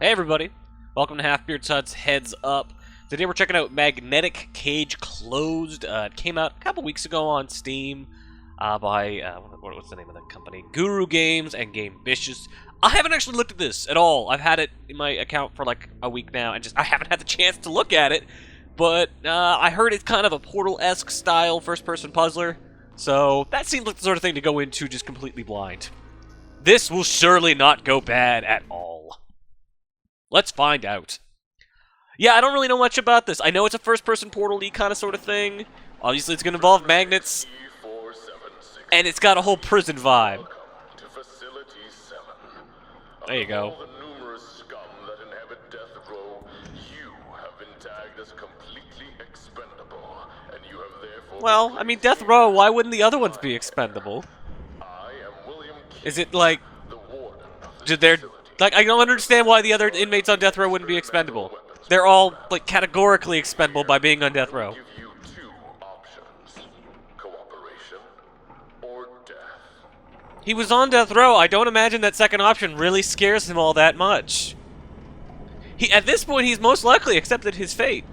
Hey everybody, welcome to Halfbeard's Hut's Heads Up. Today we're checking out Magnetic Cage Closed. It came out a couple weeks ago on Steam by, what's the name of that company? Guru Games and Gamebitious. I haven't actually looked at this at all. I've had it in my account for like a week now, and I haven't had the chance to look at it. But I heard it's kind of a Portal-esque style first-person puzzler, so that seems like the sort of thing to go into just completely blind. This will surely not go bad at all. Let's find out. Yeah, I don't really know much about this. I know it's a first-person Portal-y kind of sort of thing. Obviously, it's going to involve magnets. And it's got a whole prison vibe. There you go. Well, I mean, Death Row, why wouldn't the other ones be expendable? Is it like... I don't understand why the other inmates on Death Row wouldn't be expendable. They're all, like, categorically expendable by being on Death Row. He was on Death Row. I don't imagine that second option really scares him all that much. At this point, he's most likely accepted his fate.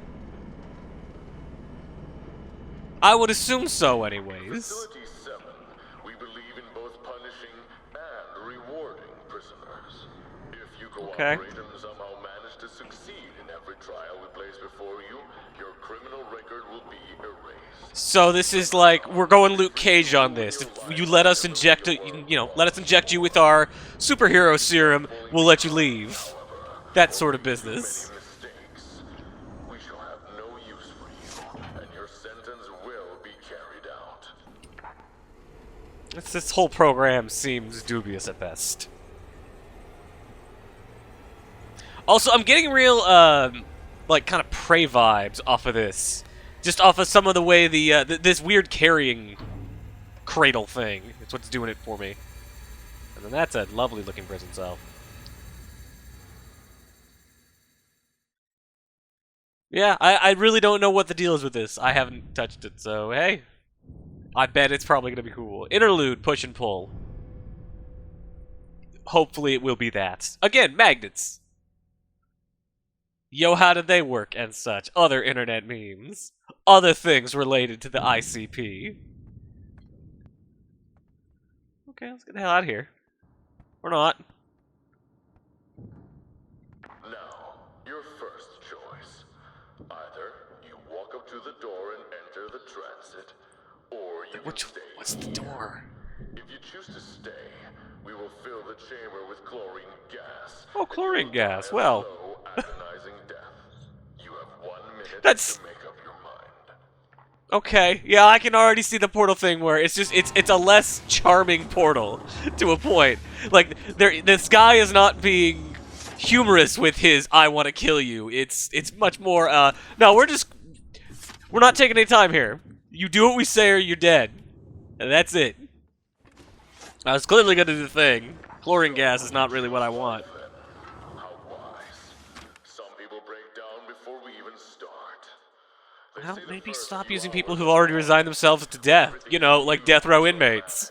I would assume so, anyways. Okay. So this is like, we're going Luke Cage on this. If you let us inject you with our superhero serum, we'll let you leave. That sort of business. This whole program seems dubious at best. Also, I'm getting real, like, kind of Prey vibes off of this. Just off of some of the way this weird carrying cradle thing. It's what's doing it for me. And then that's a lovely-looking prison cell. Yeah, I really don't know what the deal is with this. I haven't touched it, so hey. I bet it's probably going to be cool. Interlude, push and pull. Hopefully it will be that. Again, magnets. Yo, how did they work and such? Other internet memes. Other things related to the ICP. Okay, let's get the hell out of here. Or not. Now, your first choice. Either you walk up to the door and enter the transit, or you can stay. What's the door? If you choose to stay, we will fill the chamber with chlorine gas. Oh, chlorine gas. Well. That's... To make up your mind. Okay, yeah, I can already see the portal thing where it's just it's a less charming portal to a point. Like this guy is not being humorous with his "I want to kill you." It's much more no, we're not taking any time here. You do what we say or you're dead. And that's it. I was clearly gonna do the thing. Chlorine gas is not really what I want. Well, maybe stop using people who've already resigned themselves to death. You know, like Death Row inmates.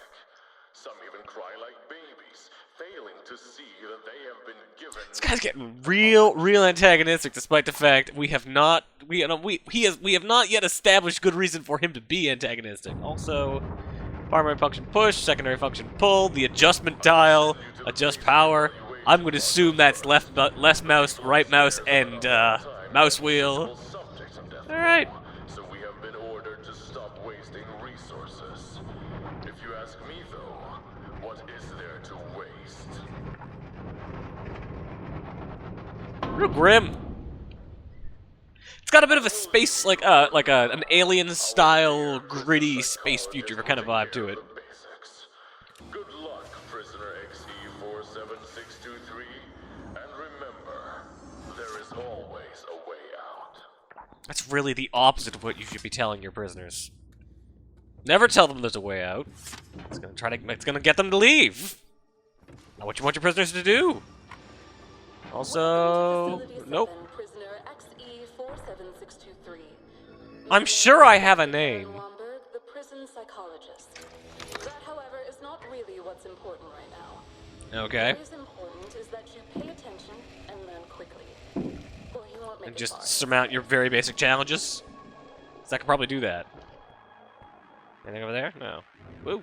Some even cry like babies, failing to see that they have been given. This guy's getting real antagonistic, despite the fact we have not yet established good reason for him to be antagonistic. Also, primary function push, secondary function pull, the adjustment dial, adjust power. I'm going to assume that's left mouse, right mouse, and mouse wheel. All right. So we have been ordered to stop wasting resources. If you ask me, though, what is there to waste? Real grim. It's got a bit of a space, like an alien-style, gritty space future kind of vibe to it. Good luck, prisoner XE47623, and remember, there is always a way out. That's really the opposite of what you should be telling your prisoners. Never tell them there's a way out. It's gonna get them to leave. Not what you want your prisoners to do. Also, nope. I'm sure I have a name. The prison psychologist. That, however, is not really what's important right now. Okay. What is important is that you pay attention and learn quickly, or you won't make And it just far. surmount your very basic challenges. So I can probably do that. Anything over there? No. Woo.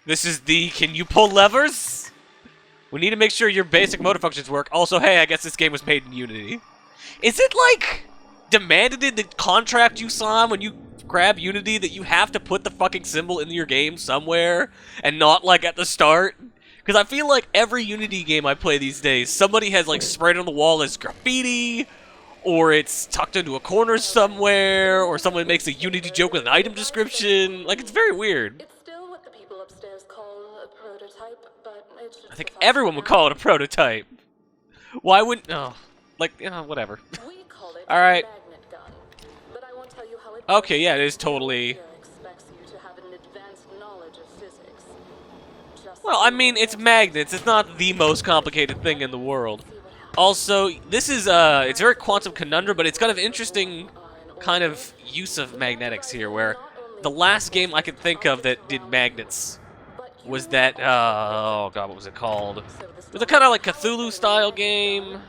This is the can you pull levers? We need to make sure your basic motor functions work. Also, hey, I guess this game was made in Unity. Is it like demanded in the contract you sign when you grab Unity that you have to put the fucking symbol in your game somewhere and not like at the start? Because I feel like every Unity game I play these days, somebody has like sprayed on the wall as graffiti, or it's tucked into a corner somewhere, or someone makes a Unity joke with an item description. Like, it's very weird. It's still what the people upstairs call a prototype, but it should I think suffice everyone for would now. call it a prototype. Why wouldn't... Oh, like, whatever. We call it All right. a magnet gun, but I won't tell you how it Okay, works. yeah, it is totally... Here expects you to have an advanced knowledge of physics. Just Well, I mean, it's magnets. It's not the most complicated thing in the world. see what happens. Also, this is, it's very quantum conundrum, but it's kind of interesting kind of use of magnetics here, where the last game I could think of that did magnets was that, oh god, what was it called? It was a kind of like Cthulhu-style game.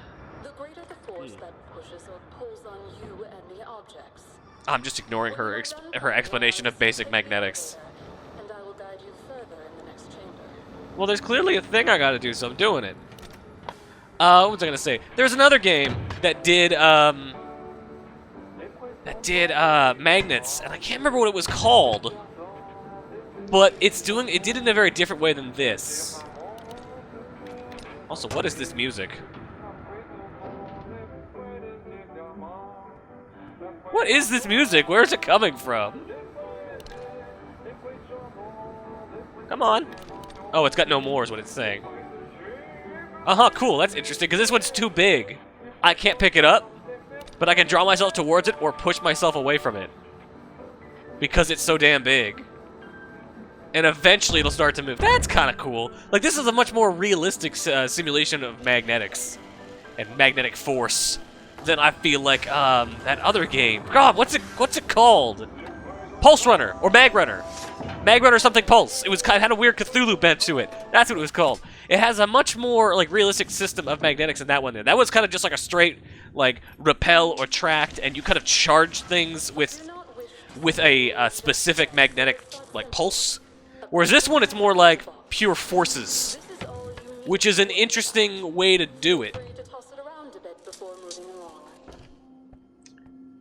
The greater the force that pushes or pulls on you and the objects. I'm just ignoring her her explanation of basic magnetics. And I will guide you further in the next chamber. Well, there's clearly a thing I gotta do, so I'm doing it. What was I gonna say? There's another game that did, magnets, and I can't remember what it was called. But it did it in a very different way than this. Also, what is this music? What is this music? Where is it coming from? Come on. Oh, it's got no more is what it's saying. Uh-huh, cool. That's interesting, because this one's too big. I can't pick it up, but I can draw myself towards it or push myself away from it. Because it's so damn big. And eventually it'll start to move. That's kind of cool. Like, this is a much more realistic simulation of magnetics and magnetic force than I feel like that other game. God, what's it called? Pulse Runner or Mag Runner. Mag Runner something Pulse. It had a weird Cthulhu bent to it. That's what it was called. It has a much more like realistic system of magnetics than that one did. That was kind of just like a straight like repel or tract, and you kind of charge things with a specific magnetic like pulse. Whereas this one, it's more like pure forces, This is all you need which is an interesting way to do it. for you to toss it around a bit before moving along.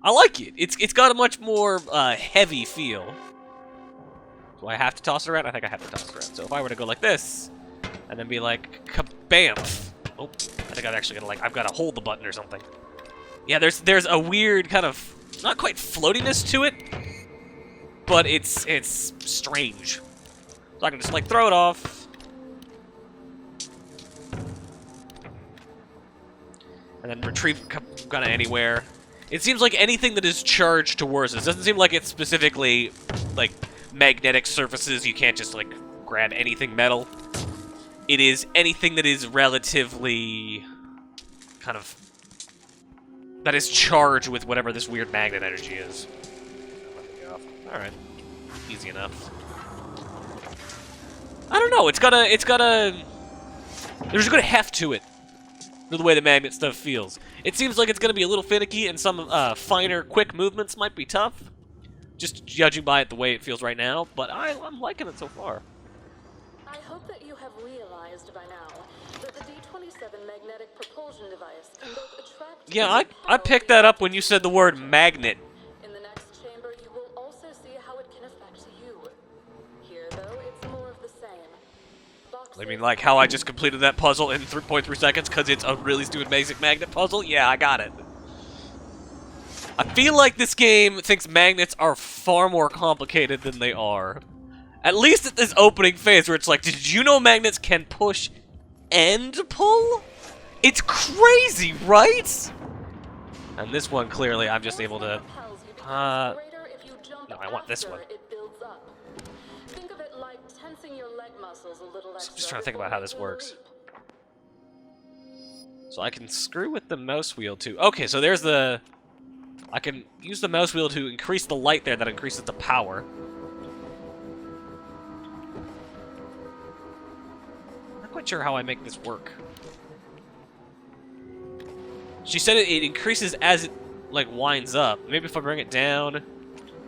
I like it. It's got a much more heavy feel. Do I have to toss it around? I think I have to toss it around. So if I were to go like this, and then be like, kabamf. Oh, I think I'm actually gonna like, I've got to hold the button or something. Yeah, there's a weird kind of, not quite floatiness to it, but it's strange. So I can just like throw it off. And then retrieve kind of anywhere. It seems like anything that is charged towards us. Doesn't seem like it's specifically like magnetic surfaces. You can't just like grab anything metal. It is anything that is relatively kind of that is charged with whatever this weird magnet energy is. Alright. Easy enough. I don't know, it's got a there's a good heft to it. The way the magnet stuff feels. It seems like it's gonna be a little finicky, and some finer, quick movements might be tough. Just judging by it the way it feels right now, but I'm liking it so far. I hope that you have realized by now that the D-27 magnetic propulsion device can both attract Yeah, and I repel picked the that up when you said the word magnet. In the next chamber, you will also see how it can affect you. Here, though, it's more of the same. I mean, like how I just completed that puzzle in 3.3 seconds because it's a really stupid basic magnet puzzle? Yeah, I got it. I feel like this game thinks magnets are far more complicated than they are. At least at this opening phase where it's like, did you know magnets can push and pull? It's crazy, right? And this one, clearly, I'm just able to... no, I want this one. Think of it like tensing your leg muscles a little So I'm extra just trying to think about how this before works. leap. So I can screw with the mouse wheel too. Okay, so there's the... I can use the mouse wheel to increase the light there that increases the power. not sure how I make this work. She said it increases as it, like, winds up. Maybe if I bring it down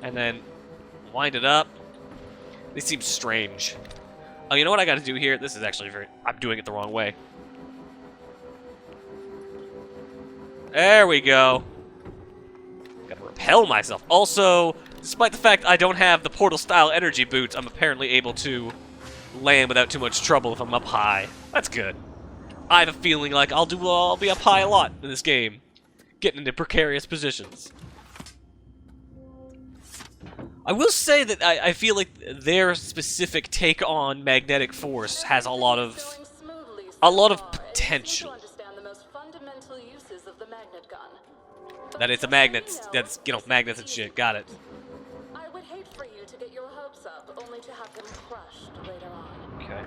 and then wind it up. This seems strange. Oh, you know what I gotta do here? This is actually I'm doing it the wrong way. There we go. Gotta repel myself. Also, despite the fact I don't have the portal-style energy boots, I'm apparently able to land without too much trouble if I'm up high. That's good. I have a feeling like I'll be up high a lot in this game, getting into precarious positions. I will say that I feel like their specific take on magnetic force has a lot of potential. That it's a magnet. That's, you know, magnets and shit. Got it. I would hate for you to get your hopes up, only to have them crushed later on. Okay.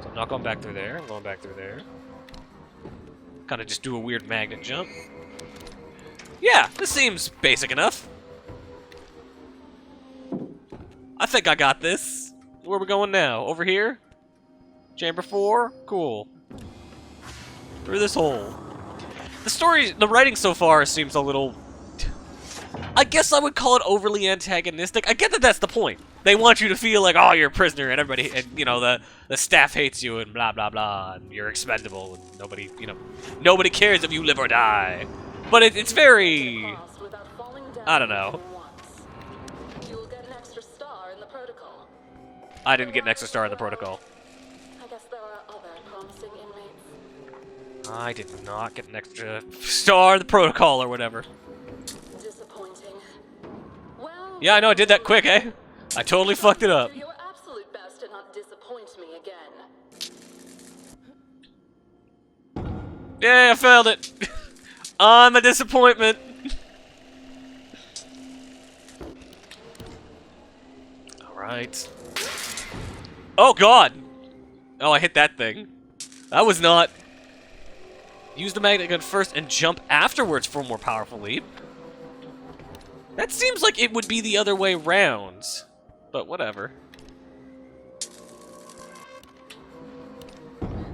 So I'm not going back through there. I'm going back through there. Kind of just do a weird magnet jump. Yeah, this seems basic enough. I think I got this. Where are we going now? Over here? Chamber 4? Cool. Through this hole. The writing so far seems a little... I guess I would call it overly antagonistic. I get that that's the point. They want you to feel like, oh, you're a prisoner, and everybody, and, you know, the staff hates you, and blah, blah, blah, and you're expendable, and nobody, you know, nobody cares if you live or die. But it's very... I don't know. I didn't get an extra star in the protocol. I guess there are other promising inmates. I did not get an extra star in the protocol or whatever. Disappointing. Well, yeah, I know I did that quick, eh? I totally fucked it up. do your absolute best to not disappoint me again. Yeah, I failed it. I'm a disappointment. Alright. Oh, God! Oh, I hit that thing. That was not... Use the magnet gun first and jump afterwards for a more powerful leap. That seems like it would be the other way round. But whatever.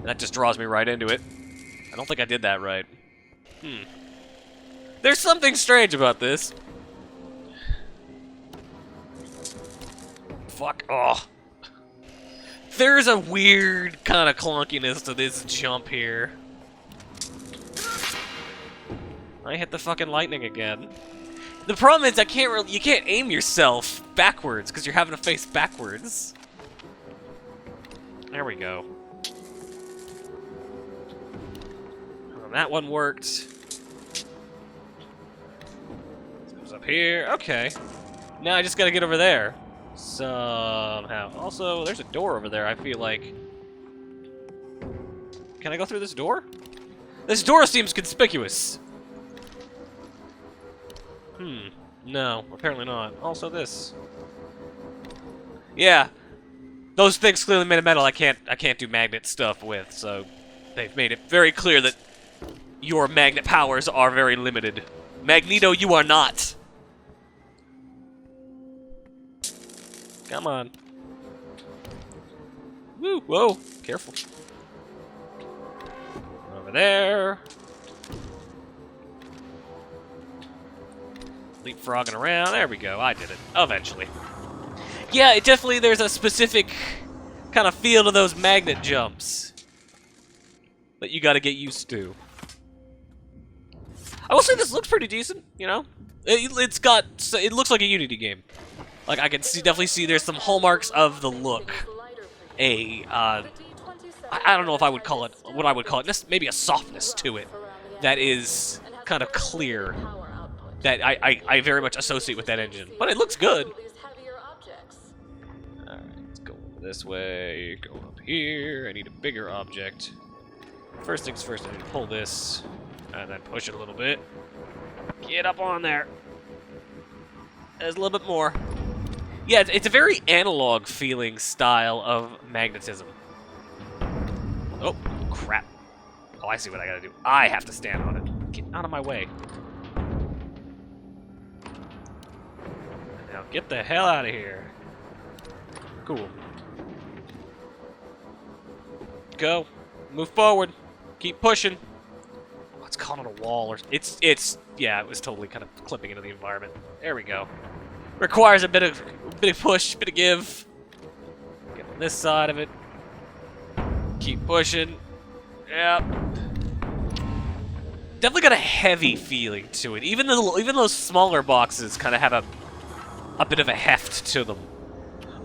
That just draws me right into it. I don't think I did that right. There's something strange about this. Fuck. Oh. There's a weird kind of clunkiness to this jump here. I hit the fucking lightning again. The problem is you can't aim yourself backwards because you're having to face backwards. There we go. And that one worked. This goes up here. Okay. Now I just gotta get over there. Somehow. Also, there's a door over there, I feel like. Can I go through this door? This door seems conspicuous. No, apparently not. Also this. Yeah. Those things clearly made of metal I can't do magnet stuff with, so they've made it very clear that your magnet powers are very limited. Magneto, you are not. Come on. Woo, whoa, careful. Over there. Leapfrogging around. There we go. I did it. Eventually. Yeah, it definitely, there's a specific kind of feel to those magnet jumps that you gotta get used to. I will say this looks pretty decent, you know? It looks like a Unity game. Like, I can definitely see there's some hallmarks of the look. I don't know if I would call it, what I would call it, just maybe a softness to it that is kind of clear, that I very much associate with that engine. But it looks good. Alright, let's go this way, go up here. I need a bigger object. First things first, I need to pull this, and then push it a little bit. Get up on there. There's a little bit more. Yeah, it's a very analog feeling style of magnetism. Oh, crap. Oh, I see what I gotta do. I have to stand on it. Get out of my way. Now get the hell out of here. Cool. Go. Move forward. Keep pushing. Oh, it's caught on a wall. Or yeah, it was totally kind of clipping into the environment. There we go. Requires a bit of push, bit of give. Get on this side of it. Keep pushing. Yep. Definitely got a heavy feeling to it. Even those smaller boxes kind of have a bit of a heft to them.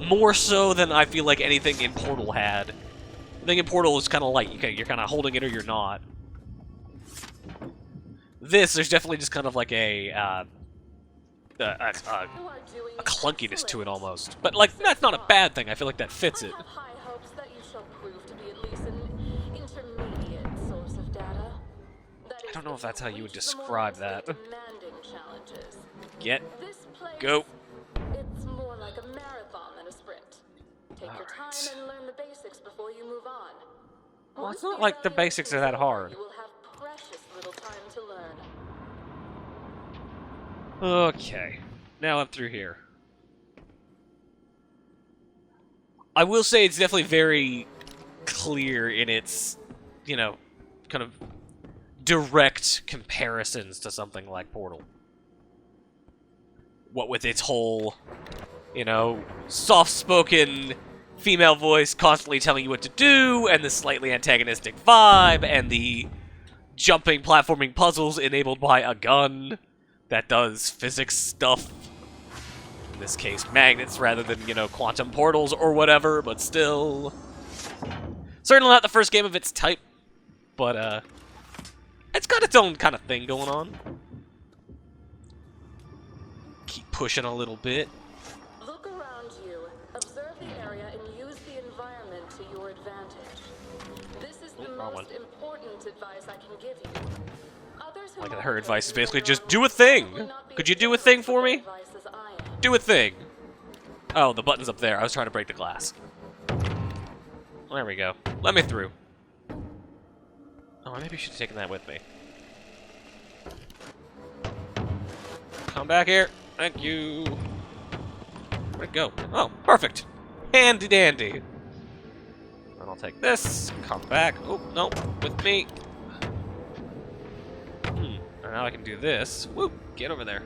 More so than I feel like anything in Portal had. I think in Portal is kind of light. You're kind of holding it or you're not. There's definitely just kind of like a clunkiness to it almost. But like that's not a bad thing. I feel like that fits it. I don't know if that's how you would describe that. Get. Go. It's more like a marathon than a sprint. Take your time and learn the basics before you move on. Well, it's not like the basics are that hard. You will have precious little time to learn. Okay. Now I'm through here. I will say it's definitely very clear in its, you know, kind of direct comparisons to something like Portal. What with its whole, you know, soft-spoken female voice constantly telling you what to do, and the slightly antagonistic vibe, and the jumping platforming puzzles enabled by a gun that does physics stuff. In this case, magnets rather than, you know, quantum portals or whatever, but still. Certainly not the first game of its type, but, it's got its own kind of thing going on. Keep pushing a little bit. Look around you, observe the area, and use the environment to your advantage. This is the most important advice I can give you. Others who Like her advice is basically just do a thing. Could you do a thing for me? Do a thing. Oh, the button's up there. I was trying to break the glass. There we go. Let me through. Oh, maybe I should have taken that with me. Come back here. Thank you. Where'd it go? Oh, perfect. Handy dandy. And I'll take this. Come back. Oh, no. With me. And now I can do this. Woo! Get over there.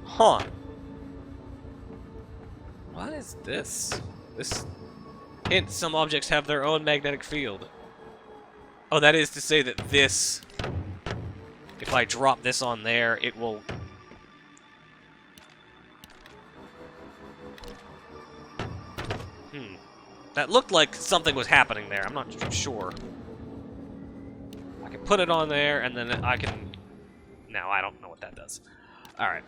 Huh. What is this? This hint some objects have their own magnetic field. Oh, that is to say that this, if I drop this on there, it will... That looked like something was happening there. I'm not sure. I can put it on there, and then I can... No, I don't know what that does. Alright.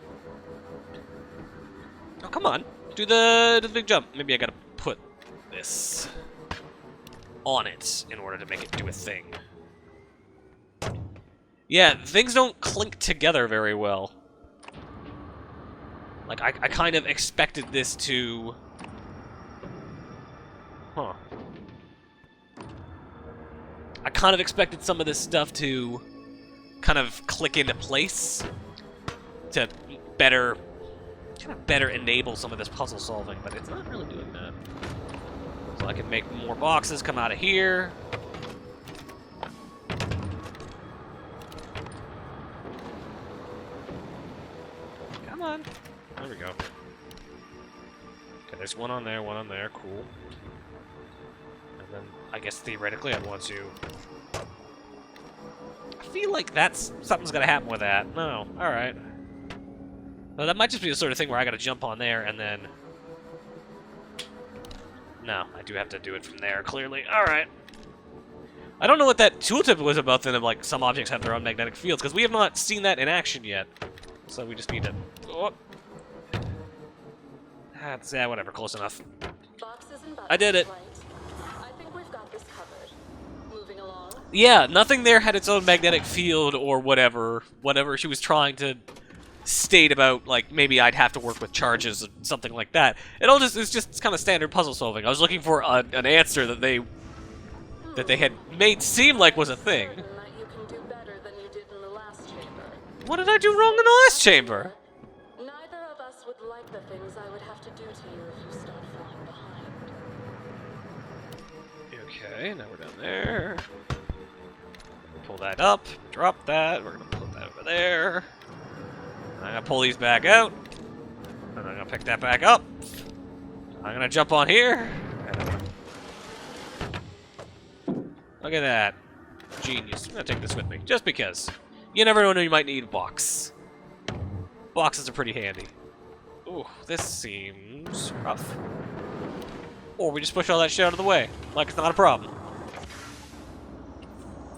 Oh, come on. Do the big jump. Maybe I gotta put this on it in order to make it do a thing. Yeah, things don't clink together very well. Like, I kind of expected this to... Huh. I kind of expected some of this stuff to kind of click into place to better enable some of this puzzle solving, but it's not really doing that. So I can make more boxes come out of here. Come on. There we go. Okay, there's one on there, cool. And then I guess theoretically I'd want to... I feel like something's gonna happen with that. No, alright. No, that might just be the sort of thing where I gotta jump on there and then... No, I do have to do it from there, clearly. Alright. I don't know what that tooltip was about then, of like some objects have their own magnetic fields, because we have not seen that in action yet. So we just need to... Oh. That's, yeah, whatever, close enough. I did it. I think we've got this covered. Moving along. Yeah, nothing there had its own magnetic field or whatever she was trying to state about, like, maybe I'd have to work with charges or something like that. It's just kind of standard puzzle solving. I was looking for an answer that they had made seem like was a thing. You can do better than you did in the last chamber. What did I do wrong in the last chamber? Neither of us would like the things I would have to do to you if you start falling behind. Okay, now we're down there. Pull that up, drop that, we're gonna put that over there. I'm gonna pull these back out, and I'm gonna pick that back up. I'm gonna jump on here, and I'm gonna... Look at that. Genius. I'm gonna take this with me, just because. You never know when you might need a box. Boxes are pretty handy. Ooh, this seems rough. Or we just push all that shit out of the way, like it's not a problem.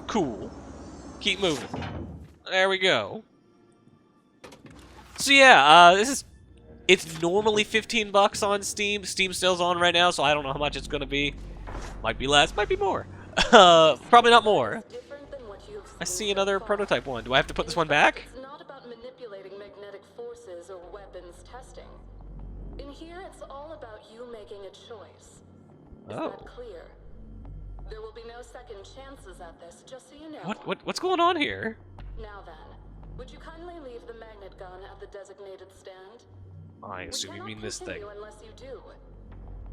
Cool. Keep moving. There we go. So yeah, it's normally 15 bucks on Steam. Steam sale's on right now, so I don't know how much it's gonna be. Might be less, might be more. Probably not more. I see another prototype one. Do I have to put this one back? It's not about manipulating magnetic forces or weapons testing. In here, it's all about you making a choice. Is that clear? There will be no second chances at this, just so you know. What's going on here? Now then, would you kindly leave the magnet gun at the designated stand? I assume you mean this thing. Unless you do.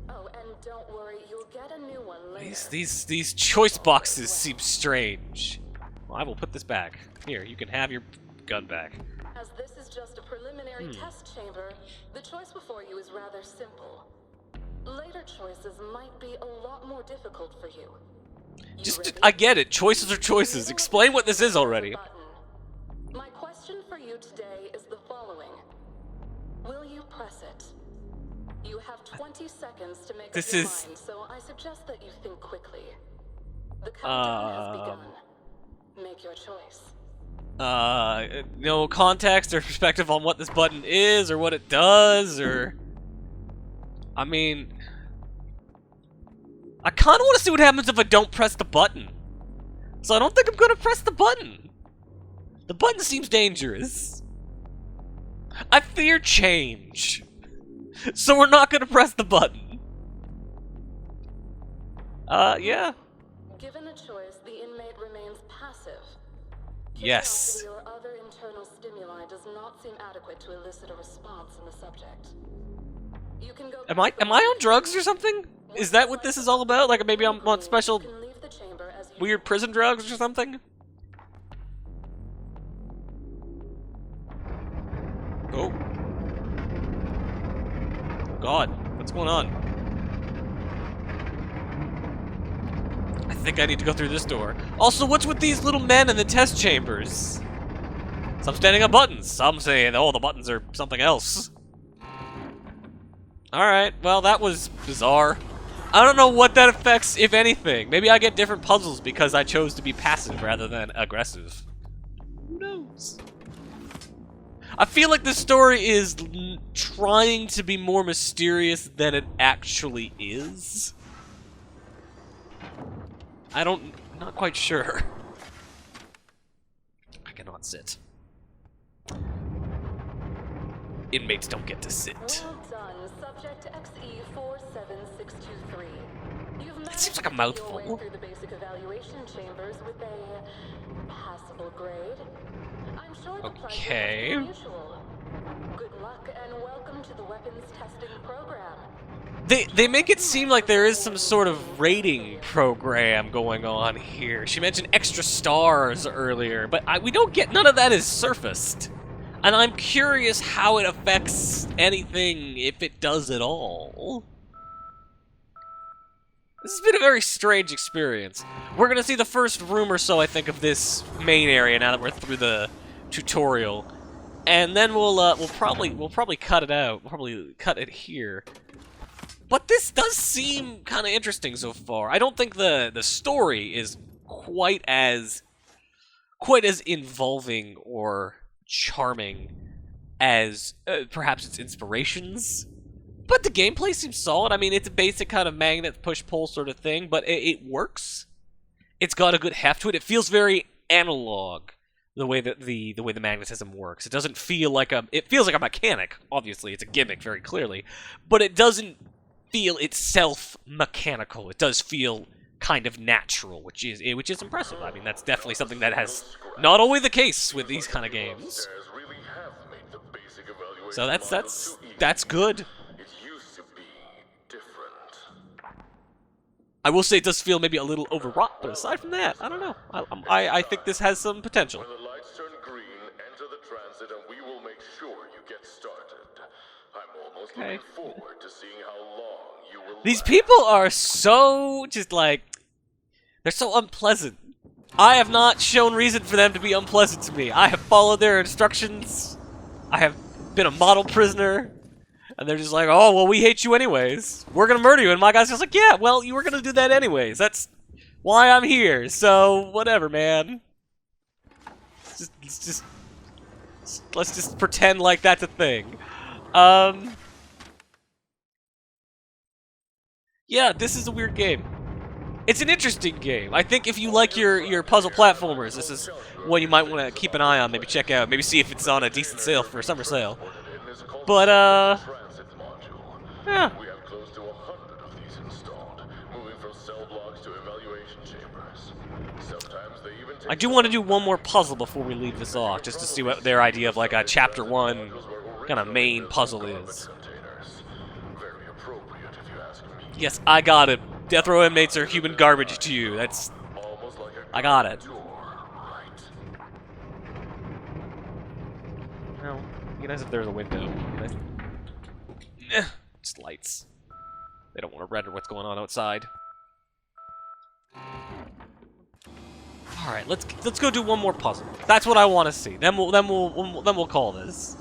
Oh, and don't worry, you'll get a new one later. These choice boxes seem strange. Well, I will put this back. Here, you can have your gun back. As this is just a preliminary test chamber, the choice before you is rather simple. Later choices might be a lot more difficult for you. I get it. Choices are choices. Explain what this is already. My question for you today is the following. Will you press it? You have 20 seconds to make up your mind, so I suggest that you think quickly. The countdown has begun. Make your choice. No context or perspective on what this button is or what it does, or... I mean... I kind of want to see what happens if I don't press the button. So I don't think I'm going to press the button. The button seems dangerous. I fear change. So we're not going to press the button. Yeah. Given a choice, the inmate remains passive. Yes. Curiosity or other internal stimuli does not seem adequate to elicit a response in the subject. You can go. Am I on drugs or something? Is that what this is all about? Like maybe I'm on special weird prison drugs or something? Oh. God, what's going on? I think I need to go through this door. Also, what's with these little men in the test chambers? Some standing on buttons. Some saying, oh, the buttons are something else. Alright, well, that was bizarre. I don't know what that affects, if anything. Maybe I get different puzzles because I chose to be passive rather than aggressive. Who knows? I feel like the story is trying to be more mysterious than it actually is. I'm not quite sure. I cannot sit. Inmates don't get to sit. Well done, subject XE47623. That seems like a mouthful. Your way through the basic evaluation chambers with a passable grade. I'm sure the Okay. pleasure is mutual. Good luck and welcome to the weapons testing program. They make it seem like there is some sort of rating program going on here. She mentioned extra stars earlier, but we don't get, none of that is surfaced. And I'm curious how it affects anything, if it does at all. This has been a very strange experience. We're gonna see the first room or so, I think, of this main area now that we're through the tutorial, and then we'll probably cut it out. We'll probably cut it here. But this does seem kind of interesting so far. I don't think the story is quite as involving or charming as perhaps its inspirations. But the gameplay seems solid. I mean, it's a basic kind of magnet push-pull sort of thing, but it works. It's got a good heft to it. It feels very analog, the way that the magnetism works. It doesn't feel like it feels like a mechanic. Obviously, it's a gimmick very clearly, but it doesn't feel itself mechanical. It does feel kind of natural, which is impressive. I mean, that's definitely something that has not always the case with these kind of games. So that's good. It used to be different. I will say it does feel maybe a little overwrought, but aside from that, I don't know. I think this has some potential. When the lights turn green, enter the transit and we will make sure you get started. I'm almost looking forward to seeing how long you will These last. people are so just like, they're so unpleasant. I have not shown reason for them to be unpleasant to me. I have followed their instructions. I have been a model prisoner. And they're just like, oh, well, we hate you anyways. We're gonna murder you. And my guy's just like, yeah, well, you were gonna do that anyways. That's why I'm here. So, whatever, man. Let's just pretend like that's a thing. Yeah, this is a weird game. It's an interesting game. I think if you like your puzzle platformers, this is one you might want to keep an eye on, maybe check out, maybe see if it's on a decent sale for a summer sale. But, yeah. We have close to 100 of these installed, moving from cell blocks to evaluation chambers. Sometimes they even take I do want to do one more puzzle before we leave this off, just to see what their idea of like a chapter 1 kind of main puzzle is. containers. Very appropriate if you ask me. Yes, I got it. Death row inmates are human garbage to you. That's... Almost like a I got it. door, right? Well, it'd be nice if there was a window. Just lights. They don't want to render what's going on outside. All right, let's go do one more puzzle. That's what I want to see. Then we'll call this.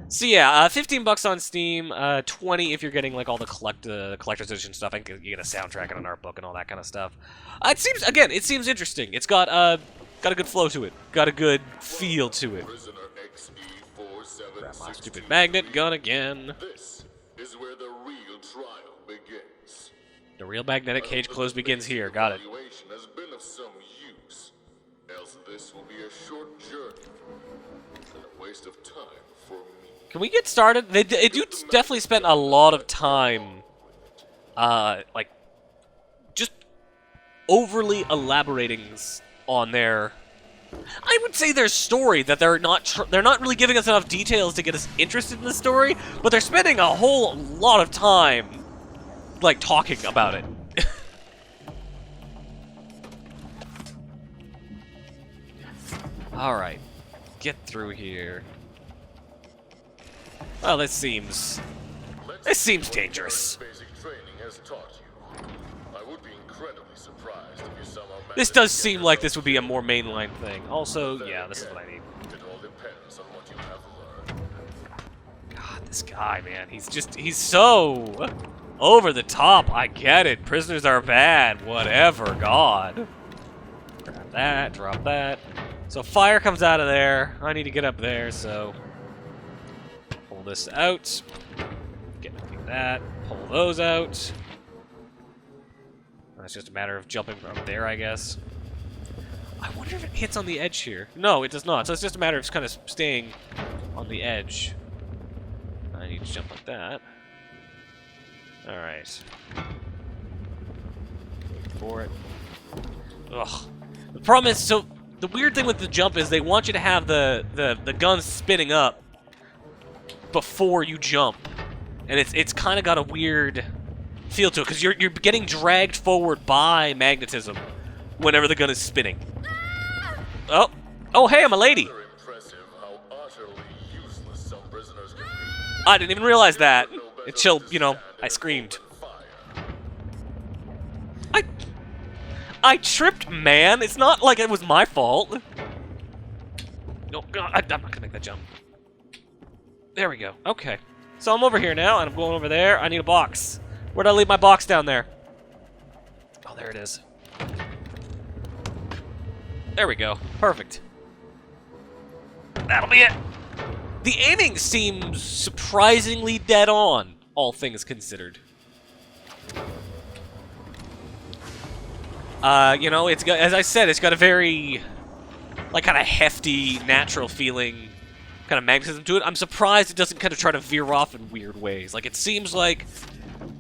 So yeah, $15 on Steam, 20 if you're getting like all the collector's edition stuff. I think you get a soundtrack and an art book and all that kind of stuff. It seems interesting. It's got a good flow to it. Got a good feel to it. Prisoner Grab my XE4716. stupid magnet gun again. This is where the real trial begins. The real magnetic cage close begins here. Got it. Evaluation has been of some use. Else this will be a short journey and a waste of time for me. Can we get started? They do definitely spend a lot of time, like, just overly elaborating on their, I would say their story, that they're not really giving us enough details to get us interested in the story, but they're spending a whole lot of time, like, talking about it. Alright, get through here. Well, this seems dangerous. Basic training has taught you. I would be incredibly surprised if you somehow This does seem like this would be a more mainline thing. Also, yeah, this is what I need. It all depends on what you have learned. God, this guy, man, he's so over the top. I get it. Prisoners are bad. Whatever, God. Grab that, drop that. So fire comes out of there. I need to get up there, so pull this out. Get that. Pull those out. It's just a matter of jumping from there, I guess. I wonder if it hits on the edge here. No, it does not. So it's just a matter of kind of staying on the edge. I need to jump like that. Alright. Wait for it. Ugh. The problem is, so the weird thing with the jump is they want you to have the gun spinning up before you jump. And it's kind of got a weird feel to it, because you're getting dragged forward by magnetism whenever the gun is spinning. Oh, hey, I'm a lady. Rather impressive how utterly useless some prisoners can be. I didn't even realize that until, you know, I screamed. I tripped, man. It's not like it was my fault. No, God, I'm not gonna make that jump. There we go. Okay. So I'm over here now, and I'm going over there. I need a box. Where'd I leave my box down there? Oh, there it is. There we go. Perfect. That'll be it. The aiming seems surprisingly dead on, all things considered. You know, it's got, as I said, it's got a very, like, kind of hefty, natural feeling, kind of magnetism to it. I'm surprised it doesn't kind of try to veer off in weird ways. Like, it seems like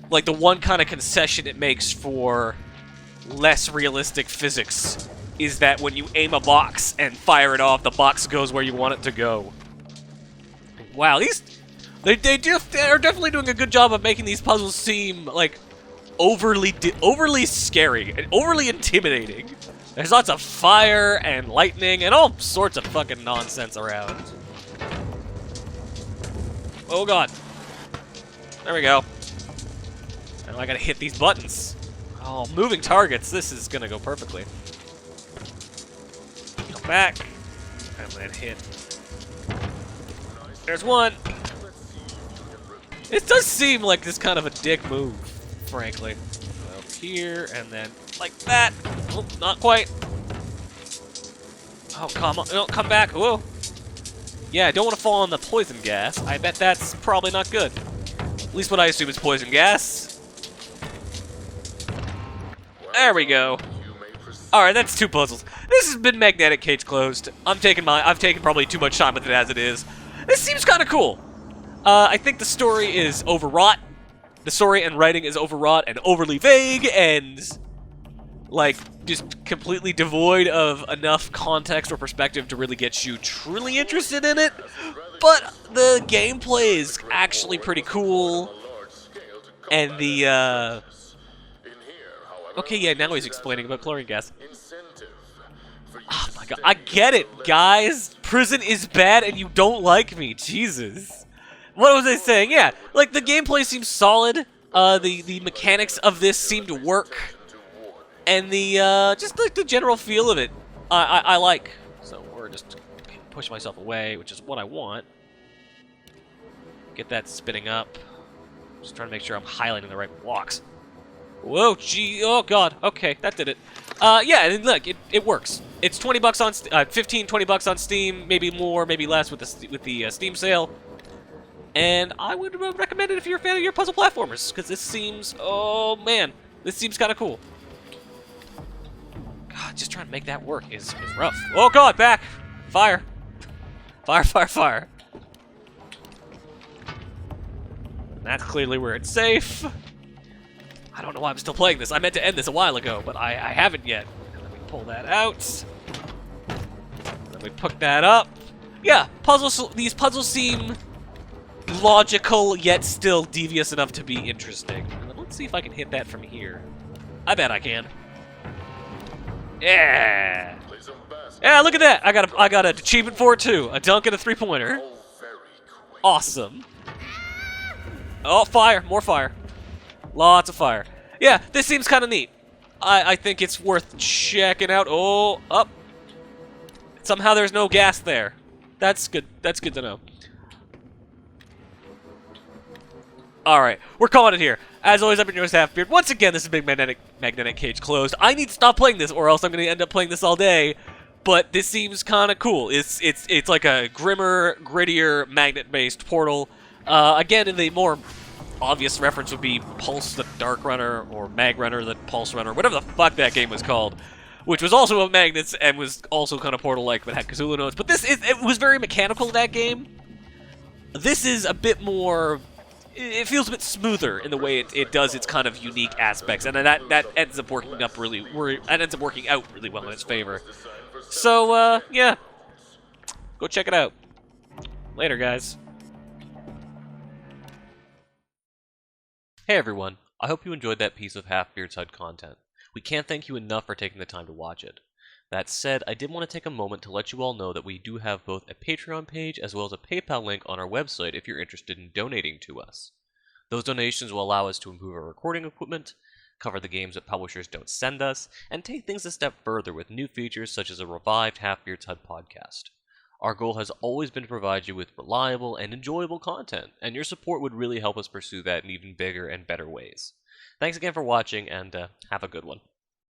the one kind of concession it makes for less realistic physics is that when you aim a box and fire it off, the box goes where you want it to go. Wow, they're definitely doing a good job of making these puzzles seem, like, overly scary and overly intimidating. There's lots of fire and lightning and all sorts of fucking nonsense around. Oh god. There we go. Now I gotta hit these buttons. Oh, moving targets. This is gonna go perfectly. Come back. And then hit. There's one. It does seem like this kind of a dick move, frankly. Up here, and then like that. Oh, not quite. Oh, come on. Oh, come back. Whoa. Yeah, I don't want to fall on the poison gas. I bet that's probably not good. At least what I assume is poison gas. There we go. Alright, that's 2 puzzles. This has been Magnetic Cage Closed. I've taken probably too much time with it as it is. This seems kind of cool. I think the story is overwrought. The story and writing is overwrought and overly vague and, like, just completely devoid of enough context or perspective to really get you truly interested in it. But the gameplay is actually pretty cool. And the, okay, yeah, now he's explaining about chlorine gas. Oh my god, I get it, guys! Prison is bad and you don't like me, Jesus. What was I saying? Yeah, like, the gameplay seems solid, the mechanics of this seem to work, and the, just like the general feel of it, I like. So we're just push myself away, which is what I want. Get that spinning up. Just trying to make sure I'm highlighting the right blocks. Whoa, gee, oh god, okay, that did it. Yeah, and look, it works. It's 20 bucks on, 15, 20 bucks on Steam, maybe more, maybe less with the Steam sale. And I would recommend it if you're a fan of your puzzle platformers, because this seems, oh man, this seems kind of cool. God, just trying to make that work is rough. Oh god, back! Fire! Fire, fire, fire. And that's clearly where it's safe. I don't know why I'm still playing this. I meant to end this a while ago, but I haven't yet. And then we pull that out. And then we pick that up. Yeah, these puzzles seem logical, yet still devious enough to be interesting. And then let's see if I can hit that from here. I bet I can. Yeah! Yeah, look at that! I got an achievement for it too. A dunk and a 3-pointer. Awesome. Oh, fire! More fire. Lots of fire. Yeah, this seems kind of neat. I think it's worth checking out. Oh, up. Somehow there's no gas there. That's good. That's good to know. Alright, we're calling it here. As always, I've been your host, Halfbeard. Once again, this is Big Magnetic Cage Closed. I need to stop playing this, or else I'm going to end up playing this all day. But this seems kind of cool. It's like a grimmer, grittier, magnet-based Portal. Again, in the more obvious reference would be Pulse the Dark Runner, or Mag Runner the Pulse Runner, whatever the fuck that game was called, which was also about magnets and was also kind of Portal-like, but had Cthulhu notes. But it was very mechanical, that game. This is a bit more, it feels a bit smoother in the way it does its kind of unique aspects, and that ends up working out really well in its favor. So, yeah, go check it out. Later, guys. Hey everyone, I hope you enjoyed that piece of Halfbeard's HUD content. We can't thank you enough for taking the time to watch it. That said, I did want to take a moment to let you all know that we do have both a Patreon page as well as a PayPal link on our website if you're interested in donating to us. Those donations will allow us to improve our recording equipment, cover the games that publishers don't send us, and take things a step further with new features such as a revived Halfbeard's HUD podcast. Our goal has always been to provide you with reliable and enjoyable content, and your support would really help us pursue that in even bigger and better ways. Thanks again for watching, and have a good one.